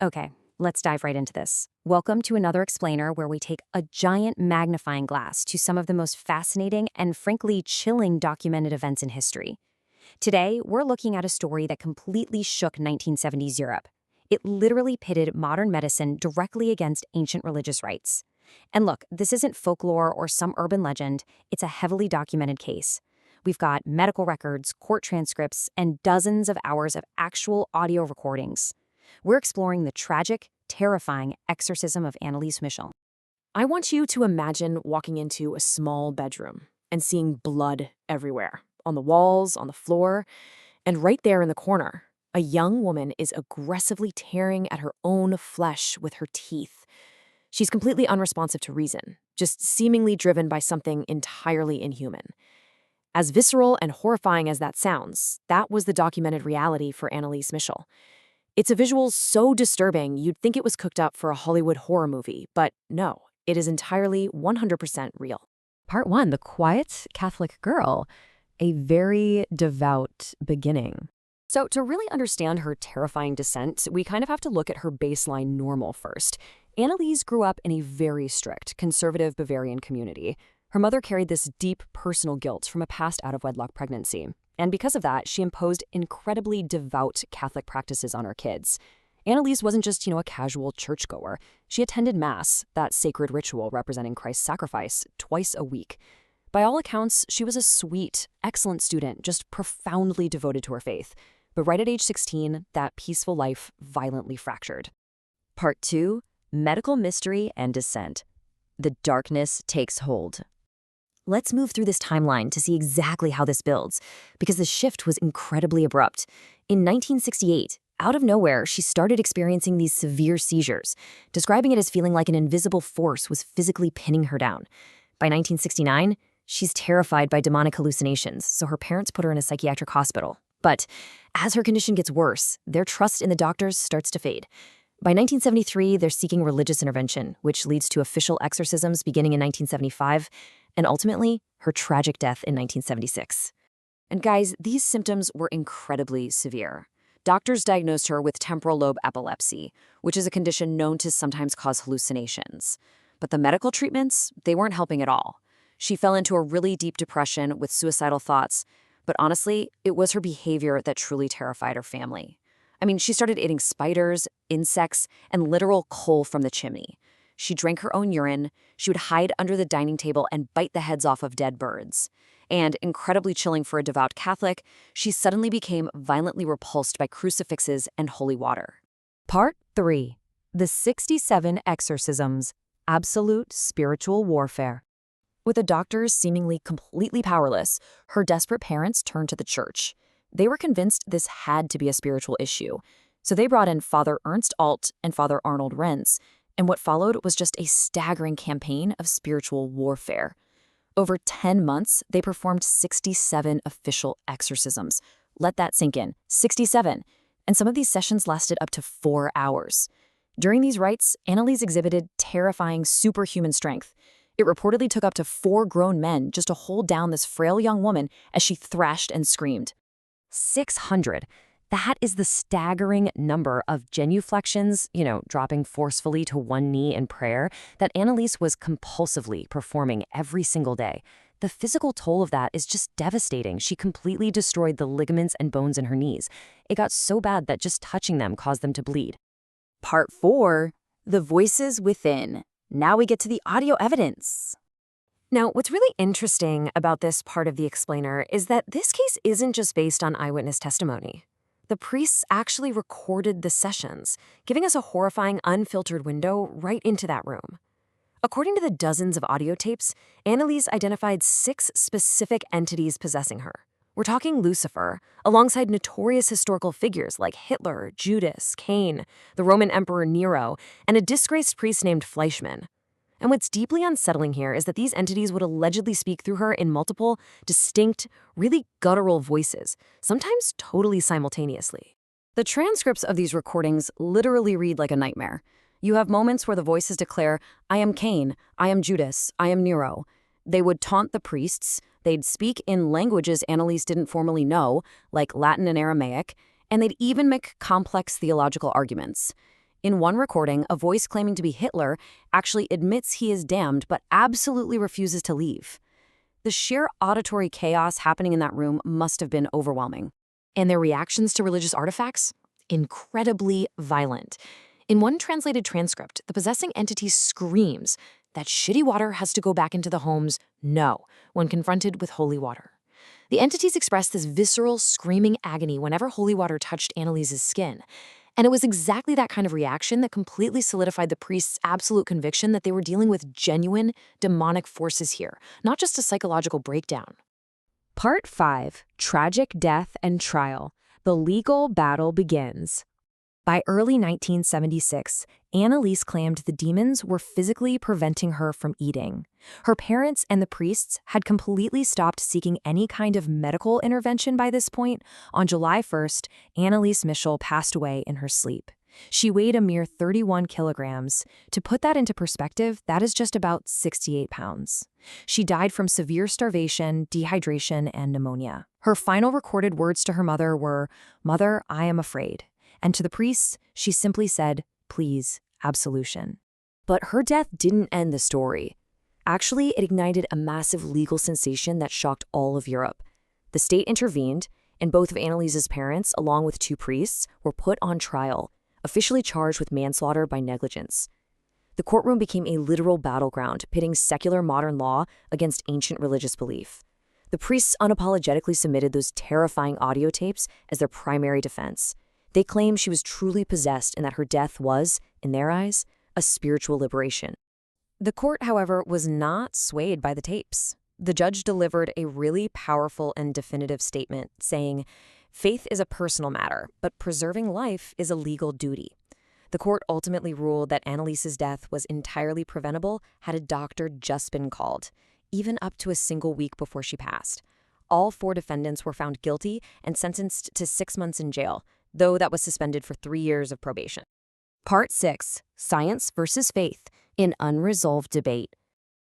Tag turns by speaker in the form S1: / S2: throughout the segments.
S1: Okay, let's dive right into this. Welcome to another explainer where we take a giant magnifying glass to some of the most fascinating and frankly chilling documented events in history. Today, we're looking at a story that completely shook 1970s Europe. It literally pitted modern medicine directly against ancient religious rites. And look, this isn't folklore or some urban legend, it's a heavily documented case. We've got medical records, court transcripts, and dozens of hours of actual audio recordings. We're exploring the tragic, terrifying exorcism of Anneliese Michel.
S2: I want you to imagine walking into a small bedroom and seeing blood everywhere, on the walls, on the floor, and right there in the corner. A young woman is aggressively tearing at her own flesh with her teeth. She's completely unresponsive to reason, just seemingly driven by something entirely inhuman. As visceral and horrifying as that sounds, that was the documented reality for Anneliese Michel. It's a visual so disturbing you'd think it was cooked up for a Hollywood horror movie, but no, it is entirely 100% real.
S3: Part 1, The Quiet Catholic Girl, a very devout beginning.
S2: So to really understand her terrifying descent, we kind of have to look at her baseline normal first. Anneliese grew up in a very strict, conservative Bavarian community. Her mother carried this deep personal guilt from a past out-of-wedlock pregnancy. And because of that, she imposed incredibly devout Catholic practices on her kids. Anneliese wasn't just, a casual churchgoer. She attended Mass, that sacred ritual representing Christ's sacrifice, twice a week. By all accounts, she was a sweet, excellent student, just profoundly devoted to her faith. But right at age 16, that peaceful life violently fractured.
S3: Part 2, Medical Mystery and Descent. The darkness takes hold.
S1: Let's move through this timeline to see exactly how this builds, because the shift was incredibly abrupt. In 1968, out of nowhere, she started experiencing these severe seizures, describing it as feeling like an invisible force was physically pinning her down. By 1969, she's terrified by demonic hallucinations, so her parents put her in a psychiatric hospital. But as her condition gets worse, their trust in the doctors starts to fade. By 1973, they're seeking religious intervention, which leads to official exorcisms beginning in 1975, and ultimately, her tragic death in 1976.
S2: And guys, these symptoms were incredibly severe. Doctors diagnosed her with temporal lobe epilepsy, which is a condition known to sometimes cause hallucinations. But the medical treatments, they weren't helping at all. She fell into a really deep depression with suicidal thoughts, but honestly, it was her behavior that truly terrified her family. I mean, she started eating spiders, insects, and literal coal from the chimney. She drank her own urine, she would hide under the dining table and bite the heads off of dead birds. And, incredibly chilling for a devout Catholic, she suddenly became violently repulsed by crucifixes and holy water.
S3: Part 3, The 67 Exorcisms, Absolute Spiritual Warfare.
S2: With the doctors seemingly completely powerless, her desperate parents turned to the church. They were convinced this had to be a spiritual issue, so they brought in Father Ernst Alt and Father Arnold Renz, and what followed was just a staggering campaign of spiritual warfare. Over 10 months, they performed 67 official exorcisms. Let that sink in, 67, and some of these sessions lasted up to 4 hours. During these rites, Anneliese exhibited terrifying superhuman strength. It reportedly took up to 4 grown men just to hold down this frail young woman as she thrashed and screamed.
S3: 600. That is the staggering number of genuflections, dropping forcefully to one knee in prayer, that Anneliese was compulsively performing every single day. The physical toll of that is just devastating. She completely destroyed the ligaments and bones in her knees. It got so bad that just touching them caused them to bleed.
S1: Part 4, The Voices Within. Now we get to the audio evidence. Now, what's really interesting about this part of the explainer is that this case isn't just based on eyewitness testimony. The priests actually recorded the sessions, giving us a horrifying, unfiltered window right into that room. According to the dozens of audio tapes, Anneliese identified 6 specific entities possessing her. We're talking Lucifer, alongside notorious historical figures like Hitler, Judas, Cain, the Roman Emperor Nero, and a disgraced priest named Fleischmann. And what's deeply unsettling here is that these entities would allegedly speak through her in multiple, distinct, really guttural voices, sometimes totally simultaneously. The transcripts of these recordings literally read like a nightmare. You have moments where the voices declare, "I am Cain, I am Judas, I am Nero." They would taunt the priests, they'd speak in languages Anneliese didn't formally know, like Latin and Aramaic, and they'd even make complex theological arguments.
S2: In one recording, a voice claiming to be Hitler actually admits he is damned but absolutely refuses to leave. The sheer auditory chaos happening in that room must have been overwhelming.
S1: And their reactions to religious artifacts? Incredibly violent. In one translated transcript, the possessing entity screams that shitty water has to go back into the homes, no, when confronted with holy water. The entities expressed this visceral, screaming agony whenever holy water touched Anneliese's skin. And it was exactly that kind of reaction that completely solidified the priest's absolute conviction that they were dealing with genuine demonic forces here, not just a psychological breakdown.
S3: Part 5. Tragic Death and Trial. The legal battle begins. By early 1976, Anneliese claimed the demons were physically preventing her from eating. Her parents and the priests had completely stopped seeking any kind of medical intervention by this point. On July 1st, Anneliese Michel passed away in her sleep. She weighed a mere 31 kilograms. To put that into perspective, that is just about 68 pounds. She died from severe starvation, dehydration, and pneumonia. Her final recorded words to her mother were, "Mother, I am afraid." And to the priests, she simply said, "Please, absolution." But her death didn't end the story. Actually, it ignited a massive legal sensation that shocked all of Europe. The state intervened, and both of Anneliese's parents, along with 2 priests, were put on trial, officially charged with manslaughter by negligence. The courtroom became a literal battleground, pitting secular modern law against ancient religious belief. The priests unapologetically submitted those terrifying audio tapes as their primary defense. They claimed she was truly possessed and that her death was, in their eyes, a spiritual liberation. The court, however, was not swayed by the tapes. The judge delivered a really powerful and definitive statement saying, "Faith is a personal matter, but preserving life is a legal duty." The court ultimately ruled that Anneliese's death was entirely preventable had a doctor just been called, even up to a single week before she passed. All 4 defendants were found guilty and sentenced to 6 months in jail, though that was suspended for 3 years of probation. Part 6. Science versus Faith in Unresolved Debate.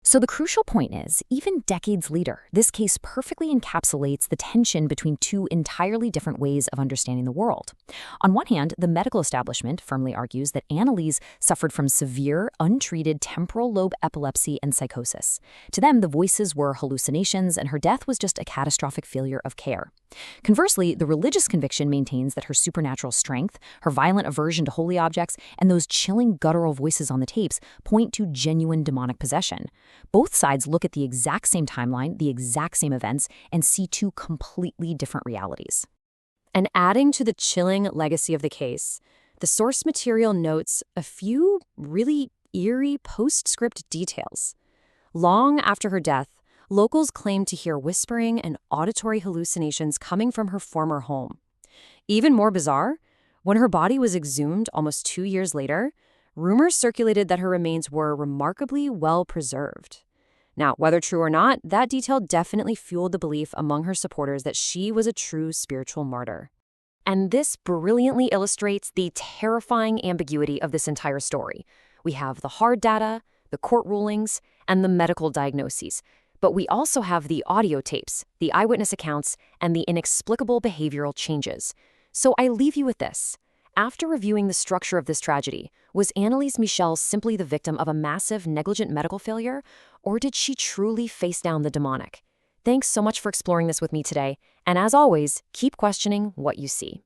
S3: So the crucial point is, even decades later, this case perfectly encapsulates the tension between 2 entirely different ways of understanding the world. On one hand, the medical establishment firmly argues that Anneliese suffered from severe, untreated temporal lobe epilepsy and psychosis. To them, the voices were hallucinations, and her death was just a catastrophic failure of care. Conversely, the religious conviction maintains that her supernatural strength, her violent aversion to holy objects, and those chilling guttural voices on the tapes point to genuine demonic possession. Both sides look at the exact same timeline, the exact same events, and see 2 completely different realities. And adding to the chilling legacy of the case, the source material notes a few really eerie postscript details. Long after her death, locals claimed to hear whispering and auditory hallucinations coming from her former home. Even more bizarre, when her body was exhumed almost 2 years later, rumors circulated that her remains were remarkably well preserved. Now, whether true or not, that detail definitely fueled the belief among her supporters that she was a true spiritual martyr. And this brilliantly illustrates the terrifying ambiguity of this entire story. We have the hard data, the court rulings, and the medical diagnoses. But we also have the audio tapes, the eyewitness accounts, and the inexplicable behavioral changes. So I leave you with this. After reviewing the structure of this tragedy, was Anneliese Michel simply the victim of a massive, negligent medical failure, or did she truly face down the demonic? Thanks so much for exploring this with me today, and as always, keep questioning what you see.